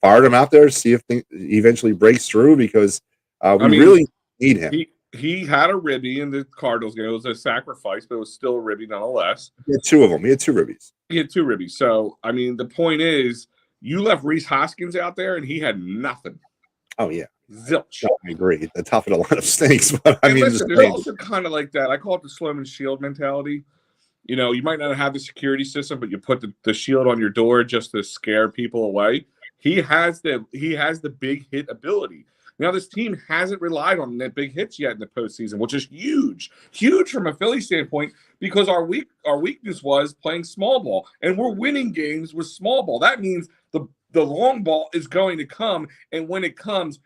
firing him out there, see if he eventually breaks through, because we really need him. He had a ribby in the Cardinals game. It was a sacrifice, but it was still a ribby nonetheless. He had two of them. He had two ribbies. So, the point is, you left Rhys Hoskins out there, and he had nothing. Oh, yeah. Zilch. I agree. The top of the lineup stinks, but listen, there's also kind of like that. I call it the Sloman Shield mentality. You might not have the security system, but you put the shield on your door just to scare people away. He has the big hit ability. Now, this team hasn't relied on that big hits yet in the postseason, which is huge from a Philly standpoint, because our weakness was playing small ball, and we're winning games with small ball. That means the long ball is going to come, and when it comes,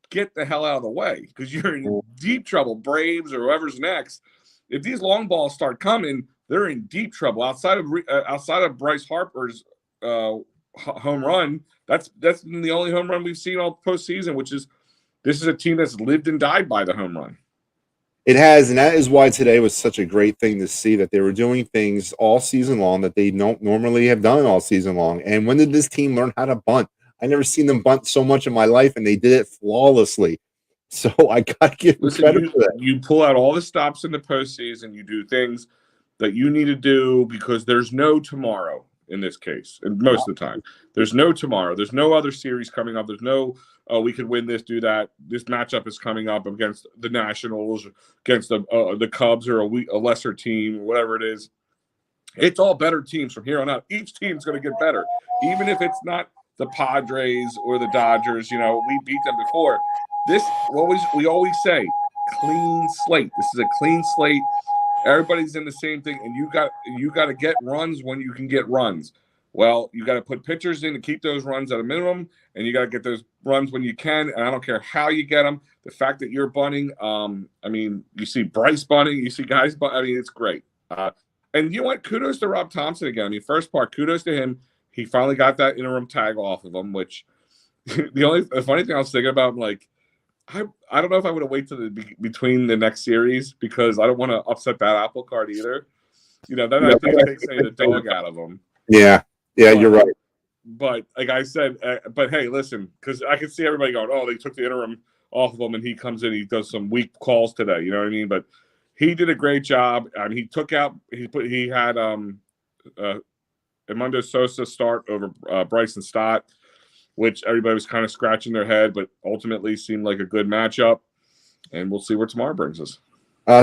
get the hell out of the way, because you're in deep trouble. Braves or whoever's next, if these long balls start coming, they're in deep trouble. Outside of Bryce Harper's home run, that's been the only home run we've seen all postseason, which is, this is a team that's lived and died by the home run. It has, and that is why today was such a great thing to see, that they were doing things all season long that they don't normally have done all season long. And when did this team learn how to bunt? I never seen them bunt so much in my life, and they did it flawlessly. So I got to give them credit for that. You pull out all the stops in the postseason. You do things that you need to do, because there's no tomorrow in this case. And most of the time, there's no tomorrow. There's no other series coming up. There's no, we could win this, do that. This matchup is coming up against the Nationals, against the Cubs, or a lesser team, whatever it is. It's all better teams from here on out. Each team's going to get better, even if it's not the Padres or the Dodgers. We beat them before. We always say, clean slate. This is a clean slate. Everybody's in the same thing, and you got to get runs when you can get runs. Well, you got to put pitchers in to keep those runs at a minimum, and you got to get those runs when you can. And I don't care how you get them. The fact that you're bunting, you see Bryce bunting, you see guys bunting. It's great. And you know what? Kudos to Rob Thompson again. First part, kudos to him. He finally got that interim tag off of him. Which the funny thing I was thinking about, I don't know if I would have waited between the next series, because I don't want to upset that apple cart either. Then I think it takes the dog out of them. Yeah, you're right. But like I said, but hey, listen, because I can see everybody going, "Oh, they took the interim off of him," and he comes in, he does some weak calls today. You know what I mean? But he did a great job. He took out. He had Edmundo Sosa start over Bryson Stott, which everybody was kind of scratching their head, but ultimately seemed like a good matchup. And we'll see where tomorrow brings us.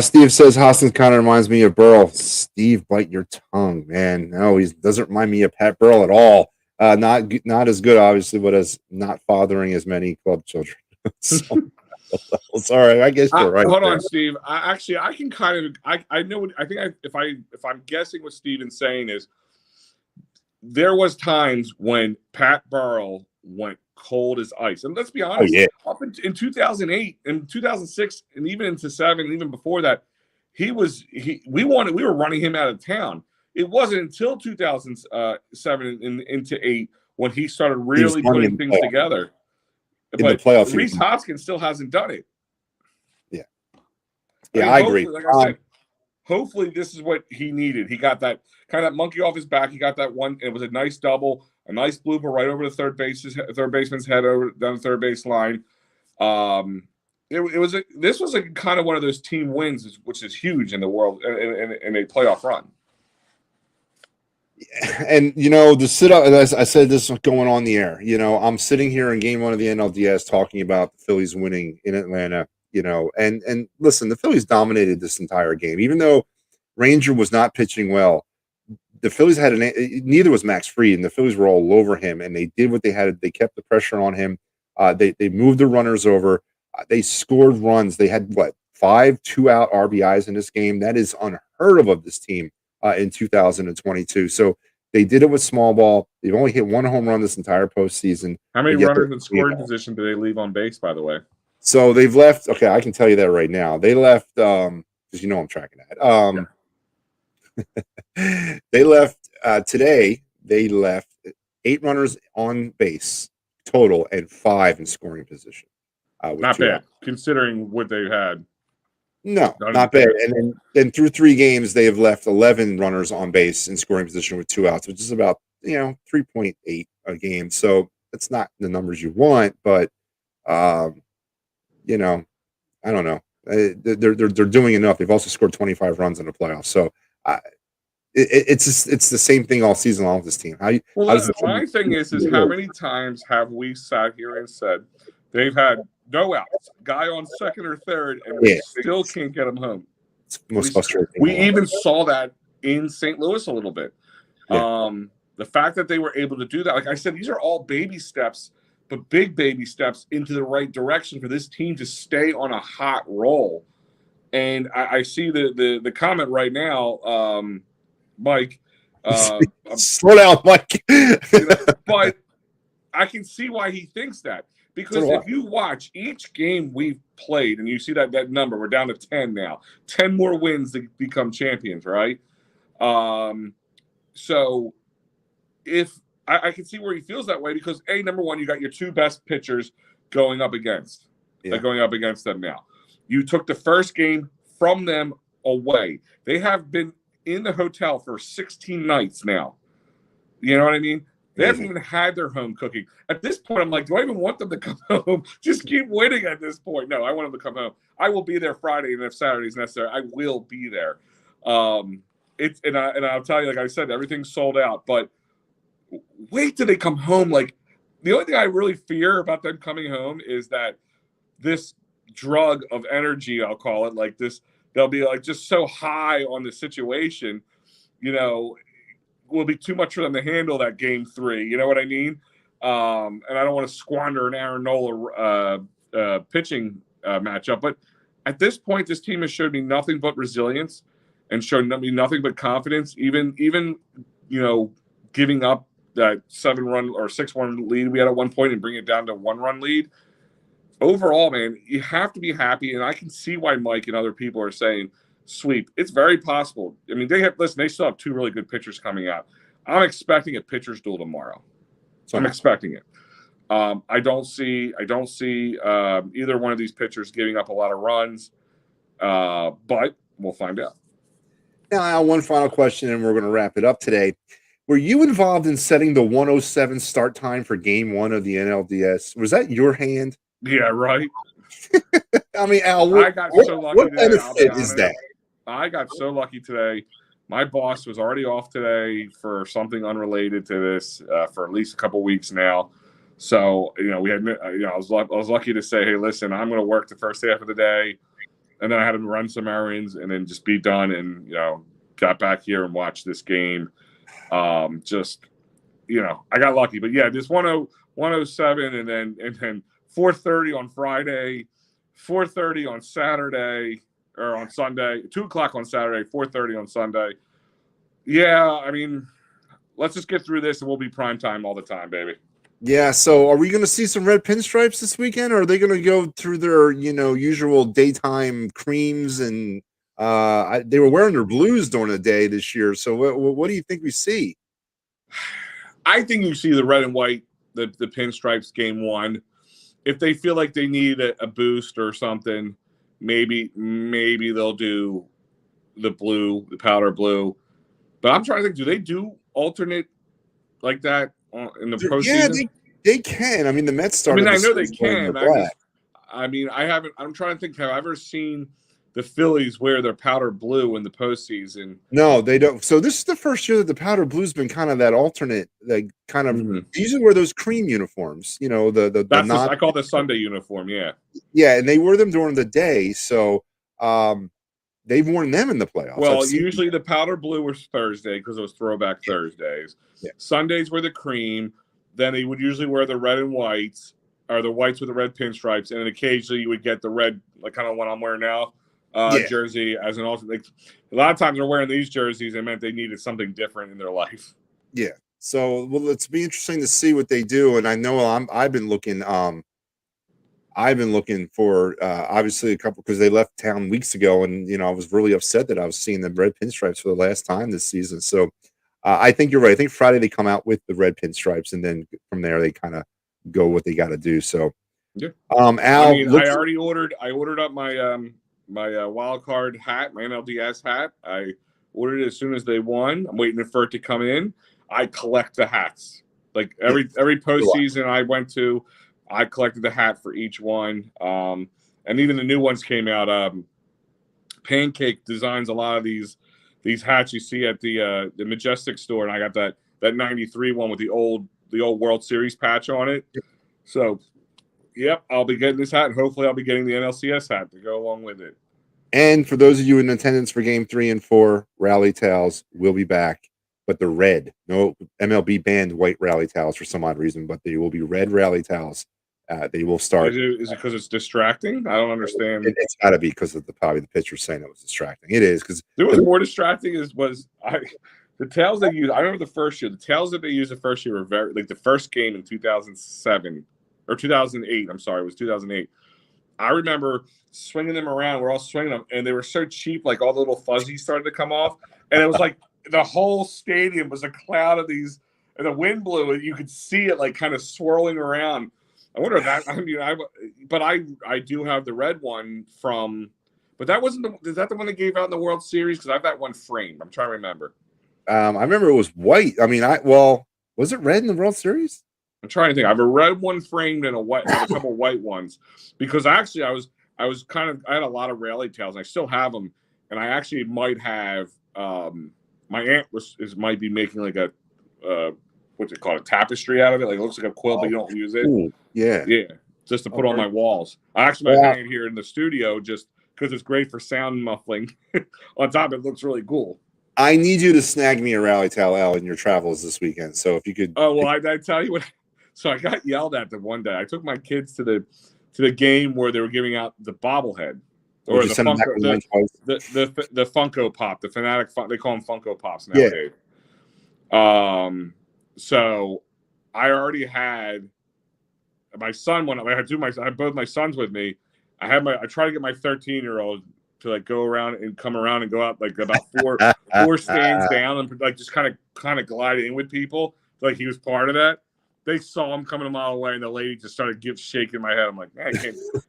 Steve says Hoskins kind of reminds me of Burrell. Steve, bite your tongue, man. No, he doesn't remind me of Pat Burrell at all. Not as good, obviously, but as not fathering as many club children. Sorry, I guess you're right. Hold on, Steve. I can kind of. I know. I think if I'm guessing what Steven's saying is, there was times when Pat Burrell went cold as ice. And let's be Oh honest, yeah, up in 2008 and 2006 and even into 7 and even before that, we were running him out of town. It wasn't until 2007 and into 8 when he started he was really running putting things together. in the But playoffs. Reese Hoskins still hasn't done it. Yeah, I mean, I agree. Like I said, hopefully this is what he needed. He got that kind of monkey off his back. He got that one. It was a nice double, a nice blooper right over the third baseman's head over down the third base line. This was a kind of one of those team wins, which is huge in the world in a playoff run. And the sit up, as I said this going on the air, I'm sitting here in game 1 of the NLDS talking about the Phillies winning in Atlanta, and listen, the Phillies dominated this entire game, even though Ranger was not pitching well. The Phillies neither was Max Fried, and the Phillies were all over him, and they did what they had. They kept the pressure on him. They moved the runners over. They scored runs. They had 5 2-out RBIs in this game. That is unheard of this team in 2022. So they did it with small ball. They've only hit 1 home run this entire postseason. How many runners in scoring position do they leave on base, by the way? So they've left. Okay, I can tell you that right now. They left because I'm tracking that. They left today. They left 8 runners on base total and 5 in scoring position. Not bad, considering what they had. No, not bad. And then through 3 games, they have left 11 runners on base in scoring position with 2 outs, which is about 3.8 a game. So it's not the numbers you want, but I don't know. They're doing enough. They've also scored 25 runs in the playoffs. So it's the same thing all season long with this team. My thing is how many times have we sat here and said they've had no outs, guy on second or third, and we still can't get him home? It's most frustrating. We even saw that in St. Louis a little bit. Yeah. The fact that they were able to do that, like I said, these are all baby steps, but big baby steps into the right direction for this team to stay on a hot roll. And I see the comment right now, Mike. Slow down, Mike. But I can see why he thinks that. Because if you watch each game we've played and you see that number, we're down to 10 now. 10 more wins to become champions, right? So if I can see where he feels that way because, number one, you got your 2 best pitchers going up against them now. You took the first game from them away. They have been in the hotel for 16 nights now. You know what I mean? They haven't even had their home cooking. At this point, I'm like, do I even want them to come home? Just keep winning at this point. No, I want them to come home. I will be there Friday, and if Saturday is necessary, I will be there. And I'll tell you, like I said, everything's sold out. But wait till they come home. Like, the only thing I really fear about them coming home is that this drug of energy, I'll call it, like this, they'll be like just so high on the situation, will be too much for them to handle that game 3. You know what I mean? And I don't want to squander an Aaron Nola pitching matchup. But at this point, this team has showed me nothing but resilience and shown me nothing but confidence. Even giving up that 7-run or 6-1 lead we had at one point and bring it down to 1-run lead. Overall, man, you have to be happy. And I can see why Mike and other people are saying sweep. It's very possible. I mean, they still have 2 really good pitchers coming out. I'm expecting a pitcher's duel tomorrow. I'm expecting it. I don't see either one of these pitchers giving up a lot of runs, but we'll find out. Now, one final question, and we're going to wrap it up today. Were you involved in setting the 1:07 start time for Game 1 of the NLDS? Was that your hand? Yeah, right. I mean, Al, I got so lucky what today. benefit is that? I got so lucky today. My boss was already off today for something unrelated to this for at least a couple weeks now. So, we had, I was lucky to say, hey, listen, I'm going to work the first half of the day. And then I had to run some errands and then just be done and, got back here and watched this game. I got lucky. But yeah, this 107 and then 4:30 on Friday, 4:30 on Saturday or on Sunday, 2:00 on Saturday, 4:30 on Sunday. Yeah, I mean, let's just get through this and we'll be prime time all the time, baby. Yeah, so are we going to see some red pinstripes this weekend, or are they going to go through their, usual daytime creams and they were wearing their blues during the day this year. So what do you think we see? I think you see the red and white, the pinstripes game one. If they feel like they need a boost or something, maybe they'll do the blue, the powder blue. But I'm trying to think, do they do alternate like that in the Yeah, postseason? they can. I mean, the Mets I mean, started the I know they series wearing their can. black. I haven't. I'm trying to think. Have I ever seen the Phillies wear their powder blue in the postseason? No, they don't. So this is the first year that the powder blue's been kind of that alternate, like kind of. Mm-hmm. They usually wear those cream uniforms, the That's non. I call the Sunday uniform. Yeah. Yeah, and they wear them during the day. So they've worn them in the playoffs. Well, usually the powder blue was Thursday because it was Throwback Thursdays. Yeah. Sundays were the cream. Then they would usually wear the red and whites, or the whites with the red pinstripes, and then occasionally you would get the red, like kind of what I'm wearing now, jersey as an alternate. Like, a lot of times they're wearing these jerseys. It meant they needed something different in their life. Yeah. So it's be interesting to see what they do. And I know I've been looking for obviously a couple because they left town weeks ago, and I was really upset that I was seeing the red pinstripes for the last time this season. So I think you're right. I think Friday they come out with the red pinstripes, and then from there they kind of go what they got to do. So yeah. Al, I already ordered. I ordered up my my wild card hat, my NLDS hat. I ordered it as soon as they won. I'm waiting for it to come in. I collect the hats. Like every postseason I went to, I collected the hat for each one. And even the new ones came out. Pancake designs a lot of these hats you see at the Majestic store, and I got that '93 one with the old World Series patch on it. So, yep, I'll be getting this hat, and hopefully I'll be getting the NLCS hat to go along with it. And for those of you in attendance for Game 3 and 4, Rally Towels will be back, but they're red. No, MLB banned white Rally Towels for some odd reason, but they will be red Rally Towels. They will start. Is it because it's distracting? I don't understand. It's got to be because of probably the pitcher saying it was distracting. It is because there was more distracting. The tails they used. I remember the first year. The tails that they used the first year were very like the first game in 2007 or 2008. I'm sorry, it was 2008. I remember swinging them around. We're all swinging them, and they were so cheap. Like all the little fuzzies started to come off, and it was like the whole stadium was a cloud of these. And the wind blew, and you could see it like kind of swirling around. I wonder if that. I mean, I do have the red one from, but that wasn't is that the one they gave out in the World Series? Because I have that one framed. I'm trying to remember. I remember it was white. I mean, was it red in the World Series? I'm trying to think. I have a red one framed and a couple white ones because actually I had a lot of rally tails. I still have them, and I actually might have. My aunt might be making like a what's it called, a tapestry out of it. Like it looks like a quilt, but you don't use it. Cool. Yeah, just to put on my walls. I actually might hang it here in the studio just because it's great for sound muffling. On top, it looks really cool. I need you to snag me a rally towel, Al, in your travels this weekend. So if you could. Oh well, I tell you what. So I got yelled at the one day. I took my kids to the game where they were giving out the bobblehead or the Funko Pop, the Fanatic. They call them Funko Pops nowadays. Yeah. So I already had my son when I had both my sons with me. I tried to get my 13-year-old to like go around and come around and go out like about four stands down and like just kind of glide in with people like he was part of that. They saw him coming a mile away, and the lady just started shaking my head. I'm like, I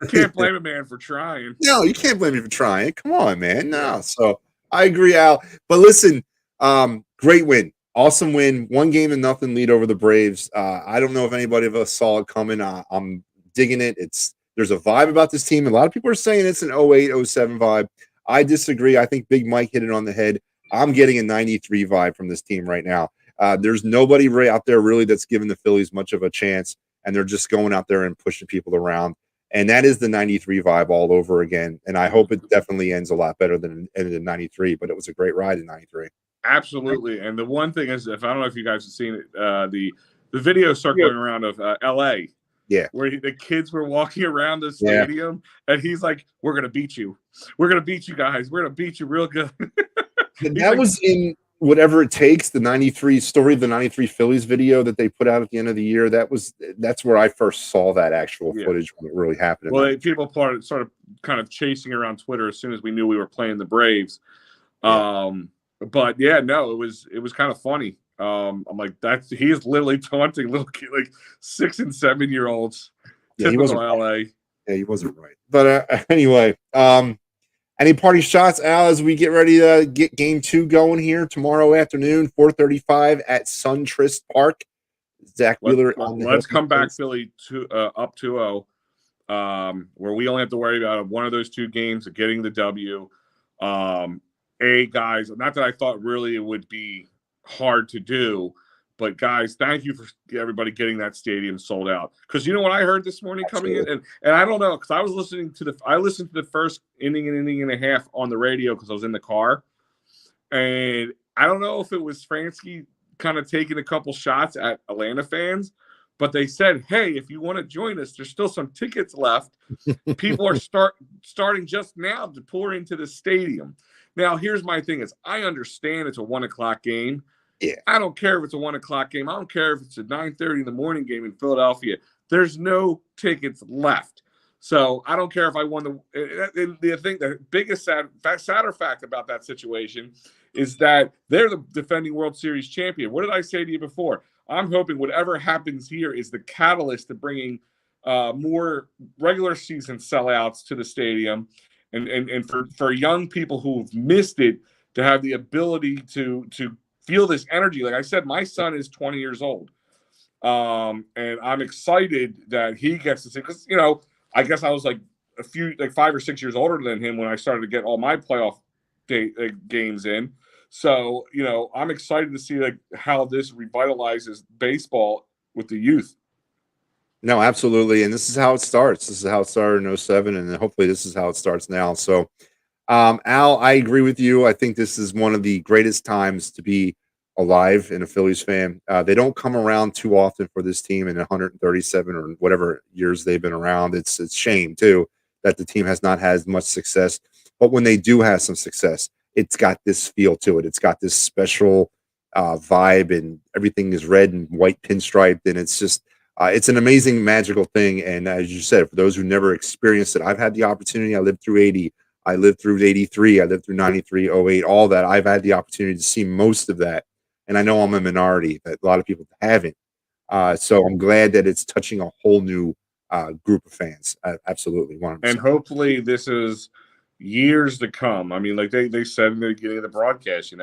can't blame a man for trying. No, you can't blame me for trying. Come on, man. No, so I agree, Al. But listen, great win. Awesome win. 1-0 lead over the Braves. I don't know if anybody of us saw it coming. I'm digging it. There's a vibe about this team. A lot of people are saying it's an 08, 07 vibe. I disagree. I think Big Mike hit it on the head. I'm getting a 93 vibe from this team right now. There's nobody right out there really that's giving the Phillies much of a chance, and they're just going out there and pushing people around. And that is the 93 vibe all over again. And I hope it definitely ends a lot better than in 93, but it was a great ride in 93. Absolutely. And the one thing is, if I don't know if you guys have seen it, the video circling around of LA. Yeah. Where the kids were walking around the stadium and he's like, we're going to beat you. We're going to beat you guys. We're going to beat you real good. That was in whatever it takes. The 93 story, the 93 Phillies video that they put out at the end of the year, that's where I first saw that actual footage when it really happened. Well, people started kind of chasing around Twitter as soon as we knew we were playing the Braves. But yeah, no, it was kind of funny. I'm like, he is literally taunting little kids, like 6 and 7 year olds. Yeah, typical LA. Yeah, he wasn't right. But anyway, any party shots, Al, as we get ready to get game 2 going here tomorrow afternoon, 4:35 at SunTrust Park. Zach Wheeler on the Let's come back, Philly, up 2-0, where we only have to worry about one of those 2 games of getting the W. Guys, not that I thought really it would be hard to do, but guys, thank you for everybody getting that stadium sold out. Because you know what I heard this morning coming in, and I don't know, because I listened to the first inning and a half on the radio because I was in the car, and I don't know if it was Fransky kind of taking a couple shots at Atlanta fans, but they said, hey, if you want to join us, there's still some tickets left. People are starting just now to pour into the stadium. Now, here's my thing is I understand it's a 1 o'clock game. Yeah. I don't care if it's a 1 o'clock game. I don't care if it's a 9:30 in the morning game in Philadelphia. There's no tickets left. So I don't care if I won the biggest sadder fact about that situation is that they're the defending World Series champion. What did I say to you before? I'm hoping whatever happens here is the catalyst to bringing more regular season sellouts to the stadium, and for young people who've missed it to have the ability to feel this energy. Like I said, my son is 20 years old, and I'm excited that he gets to see, because I guess I was like 5 or 6 years older than him when I started to get all my playoff games in. So, I'm excited to see how this revitalizes baseball with the youth. No, absolutely. And this is how it starts. This is how it started in 07, and hopefully this is how it starts now. So, Al, I agree with you. I think this is one of the greatest times to be alive and a Phillies fan. They don't come around too often for this team in 137 or whatever years they've been around. It's a shame, too, that the team has not had much success. But when they do have some success, it's got this feel to it. It's got this special vibe, and everything is red and white pinstriped, and it's just it's an amazing, magical thing. And as you said, for those who never experienced it, I've had the opportunity. I lived through 80. I lived through 83. I lived through 93, 08, all that. I've had the opportunity to see most of that. And I know I'm a minority, that a lot of people haven't. So I'm glad that it's touching a whole new group of fans. Absolutely. 100%. And hopefully this is years to come. I mean, like they said in the beginning of the broadcast,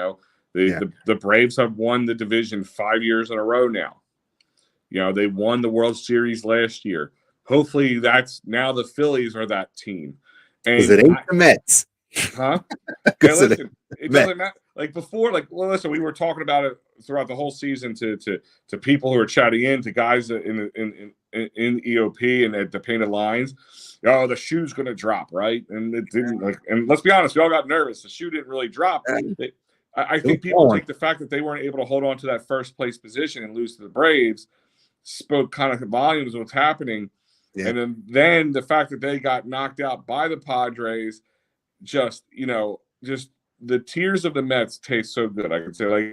the Braves have won the division 5 years in a row now. They won the World Series last year. Hopefully that's now the Phillies are that team. Because it ain't the Mets. Huh? Listen, it doesn't matter. Like before, listen, we were talking about it throughout the whole season to people who are chatting in, to guys in EOP and at the painted lines. Oh, the shoe's going to drop, right? And it didn't. And let's be honest, we all got nervous. The shoe didn't really drop. I think people take the fact that they weren't able to hold on to that first place position and lose to the Braves spoke kind of volumes of what's happening. Yeah. And then the fact that they got knocked out by the Padres, just the tears of the Mets taste so good. I can say,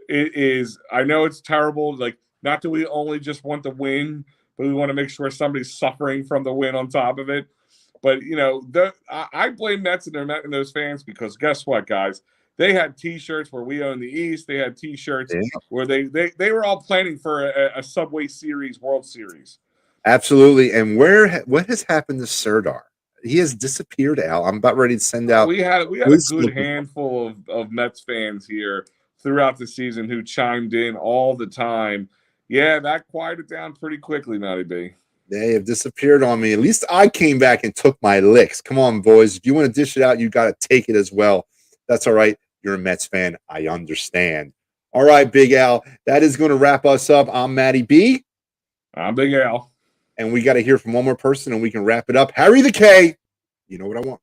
it is. I know it's terrible. Not that we only just want the win, but we want to make sure somebody's suffering from the win on top of it. But I blame Mets and those fans, because guess what, guys? They had T-shirts where we own the East. They had T-shirts where they were all planning for a Subway Series World Series. Absolutely. And what has happened to Serdar? He has disappeared, Al. I'm about ready to send out. We had a good handful of Mets fans here throughout the season who chimed in all the time. Yeah, that quieted down pretty quickly, Matty B. They have disappeared on me. At least I came back and took my licks. Come on, boys. If you want to dish it out, you got to take it as well. That's all right. You're a Mets fan. I understand. All right, Big Al. That is going to wrap us up. I'm Matty B. I'm Big Al. And we got to hear from one more person, and we can wrap it up. Harry the K. You know what I want.